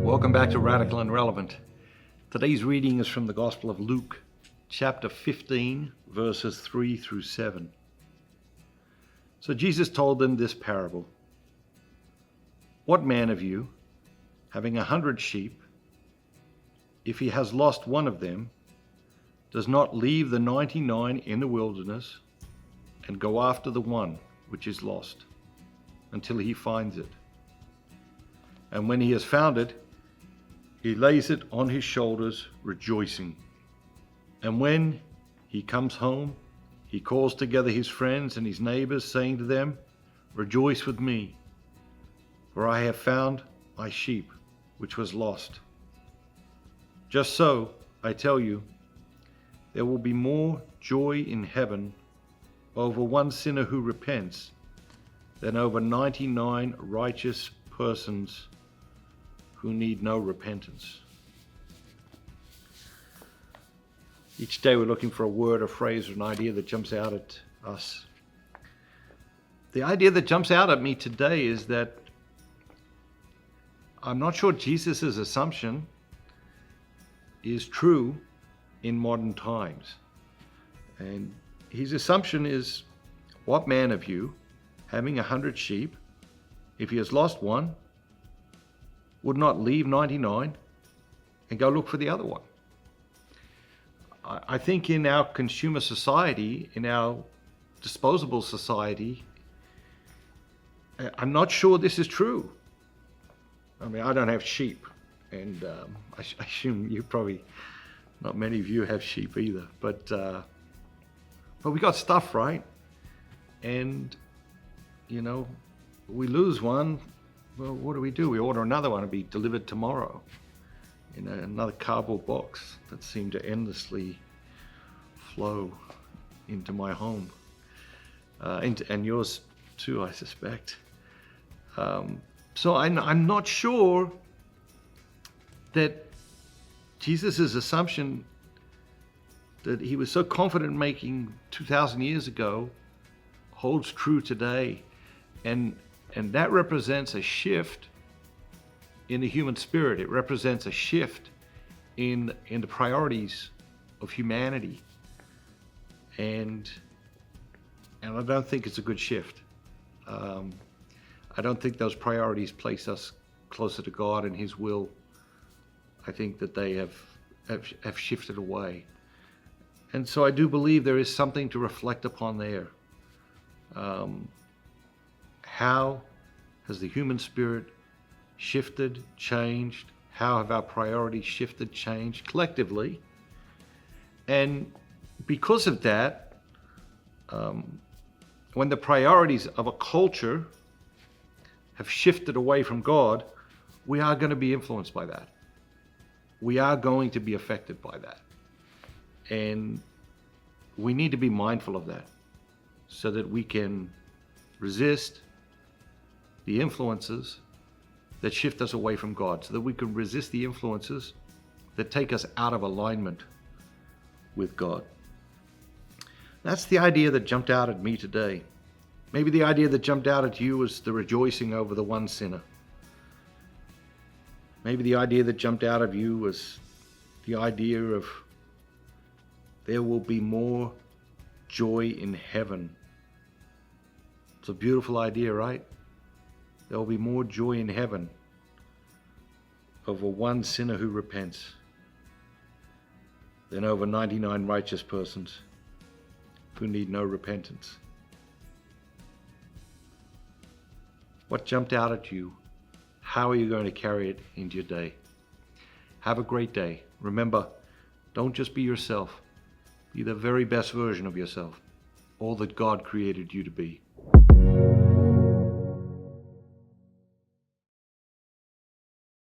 Welcome back to Radical and Relevant. Today's reading is from the Gospel of Luke, chapter 15, verses 3 through 7. So Jesus told them this parable. What man of you, having 100 sheep, if he has lost one of them, does not leave the 99 in the wilderness and go after the one which is lost until he finds it? And when he has found it, he lays it on his shoulders, rejoicing. And when he comes home, he calls together his friends and his neighbors, saying to them, "Rejoice with me, for I have found my sheep, which was lost." Just so, I tell you, there will be more joy in heaven over one sinner who repents than over 99 righteous persons who need no repentance. Each day we're looking for a word, a phrase, or an idea that jumps out at us. The idea that jumps out at me today is that I'm not sure Jesus' assumption is true in modern times. And his assumption is, what man of you, having 100 sheep, if he has lost one, would not leave 99 and go look for the other one? I think in our consumer society, in our disposable society, I'm not sure this is true. I mean, I don't have sheep, and I assume you probably, not many of you have sheep either, but we got stuff, right? And, you know, we lose one. Well, what do? We order another one to be delivered tomorrow in another cardboard box that seemed to endlessly flow into my home, and yours too, I suspect. So I'm not sure that Jesus' assumption that he was so confident making 2,000 years ago holds true today. And that represents a shift in the human spirit. It represents a shift in the priorities of humanity. And I don't think it's a good shift. I don't think those priorities place us closer to God and his will. I think that they have shifted away. And so I do believe there is something to reflect upon there. How has the human spirit shifted, changed? How have our priorities shifted, changed collectively? And because of that, when the priorities of a culture have shifted away from God, we are going to be influenced by that. We are going to be affected by that. And we need to be mindful of that so that we can resist the influences that shift us away from God, so that we can resist the influences that take us out of alignment with God. That's the idea that jumped out at me today. Maybe the idea that jumped out at you was the rejoicing over the one sinner. Maybe the idea that jumped out of you was the idea of there will be more joy in heaven. It's a beautiful idea, right? There will be more joy in heaven over one sinner who repents than over 99 righteous persons who need no repentance. What jumped out at you? How are you going to carry it into your day? Have a great day. Remember, don't just be yourself. Be the very best version of yourself, all that God created you to be.